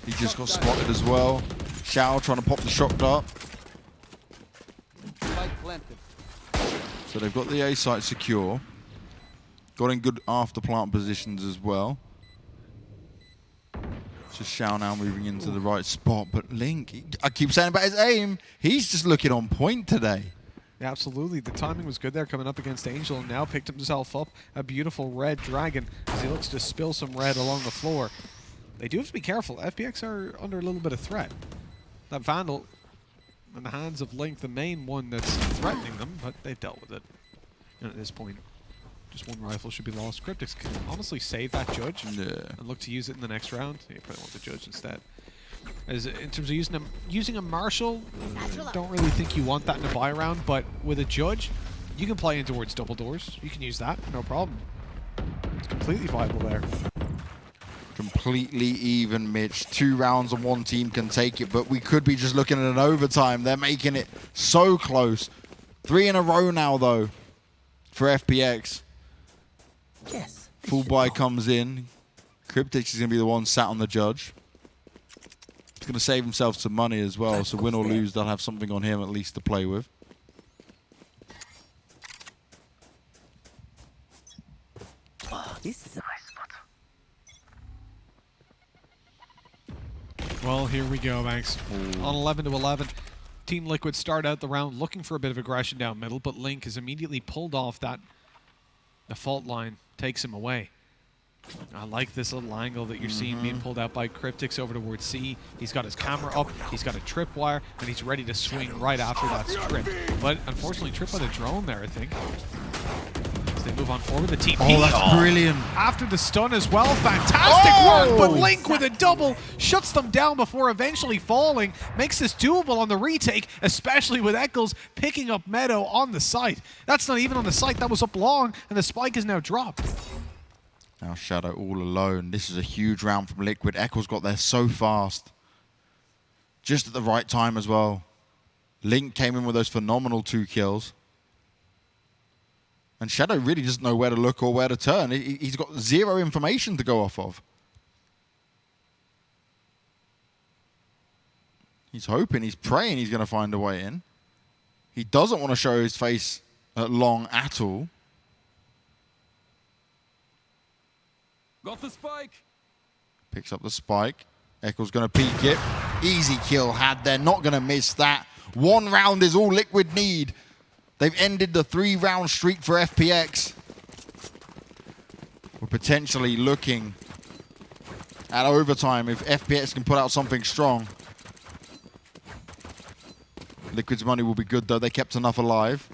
he just got spotted as well. Shao trying to pop the shock dart. So they've got the A site secure. Got in good after plant positions as well. It's just Shao now moving into the right spot. But Link, I keep saying about his aim, he's just looking on point today. Yeah, absolutely. The timing was good there coming up against Angel, and now picked himself up a beautiful red dragon as he looks to spill some red along the floor. They do have to be careful. FPX are under a little bit of threat. That Vandal in the hands of Link, the main one that's threatening them, but they've dealt with it. And at this point, just one rifle should be lost. Cryptix can honestly save that Judge and look to use it in the next round. You probably want the Judge instead. As in terms of using a Marshal, don't really think you want that in a buy round, but with a Judge, you can play in towards double doors. You can use that, no problem. It's completely viable there. Completely even, Mitch. 2 rounds and one team can take it, but we could be just looking at an overtime. They're making it so close. 3 in a row now, though, for FPX. Yes. Full buy comes in. Cryptix is going to be the one sat on the Judge. He's going to save himself some money as well, so win or lose, they'll have something on him at least to play with. Oh, this is a nice spot. Well, here we go, Max. On 11-11, Team Liquid start out the round looking for a bit of aggression down middle, but Link is immediately pulled off that. The fault line takes him away. I like this little angle that you're seeing being pulled out by Cryptix over towards C. He's got his camera up, he's got a tripwire, and he's ready to swing right after that trip. But unfortunately, tripped by the drone there, I think. As they move on forward, the TP. Oh, that's brilliant. After the stun as well, fantastic work, but Link with a double shuts them down before eventually falling, makes this doable on the retake, especially with Eccles picking up Meadow on the site. That's not even on the site, that was up long, and the spike is now dropped. Now Shadow all alone. This is a huge round from Liquid. Eccles got there so fast. Just at the right time as well. Link came in with those phenomenal 2 kills. And Shadow really doesn't know where to look or where to turn. He's got 0 information to go off of. He's hoping, he's praying he's going to find a way in. He doesn't want to show his face at long at all. Got the spike. Picks up the spike. Eccles going to peek it. Easy kill had there. Not going to miss that. 1 round is all Liquid need. They've ended the 3-round streak for FPX. We're potentially looking at overtime if FPX can put out something strong. Liquid's money will be good, though. They kept enough alive.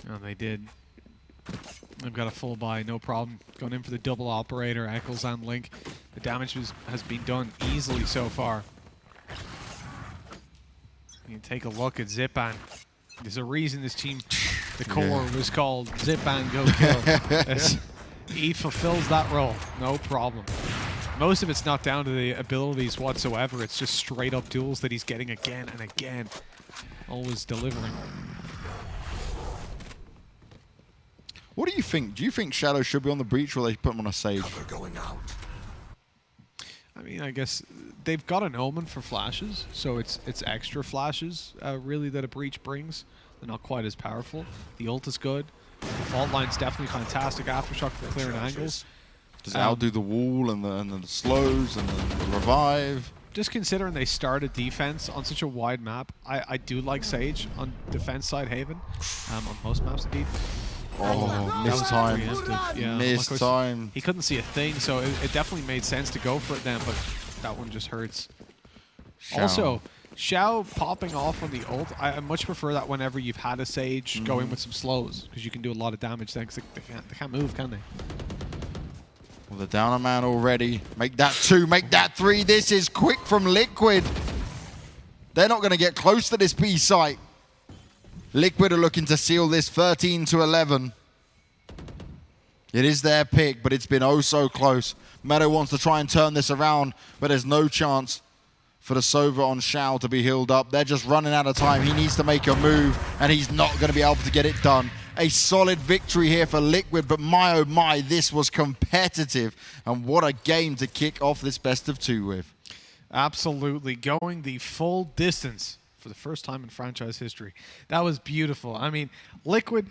Oh, they did. They've got a full buy, no problem. Going in for the double operator, Eccles and Link. The damage has been done easily so far. You can take a look at Zipan. There's a reason this team, the core, was called Zipan Go Kill. He fulfills that role, no problem. Most of it's not down to the abilities whatsoever. It's just straight up duels that he's getting again and again. Always delivering. What do you think? Do you think Shadow should be on the breach or they put him on a Sage? I mean, I guess they've got an Omen for flashes, so it's extra flashes really that a breach brings. They're not quite as powerful. The ult is good. The fault line's definitely fantastic. Aftershock for clearing angles. Does it outdo the wall and the slows and the revive? Just considering they started defense on such a wide map, I do like Sage on defense side Haven, on most maps indeed. Oh, missed time. Yeah, missed time. He couldn't see a thing, so it definitely made sense to go for it then, but that one just hurts. Xiao. Also, Xiao popping off on the ult, I much prefer that whenever you've had a Sage go in with some slows, because you can do a lot of damage then, because they can't move, can they? Well, they're down a man already. Make that 2, make that 3. This is quick from Liquid. They're not going to get close to this B site. Liquid are looking to seal this 13-11. It is their pick, but it's been oh so close. Meadow wants to try and turn this around, but there's no chance for the Sova on Xiao to be healed up. They're just running out of time. He needs to make a move, and he's not going to be able to get it done. A solid victory here for Liquid, but my oh my, this was competitive. And what a game to kick off this best of 2 with. Absolutely, going the full distance for the first time in franchise history. That was beautiful. I mean, Liquid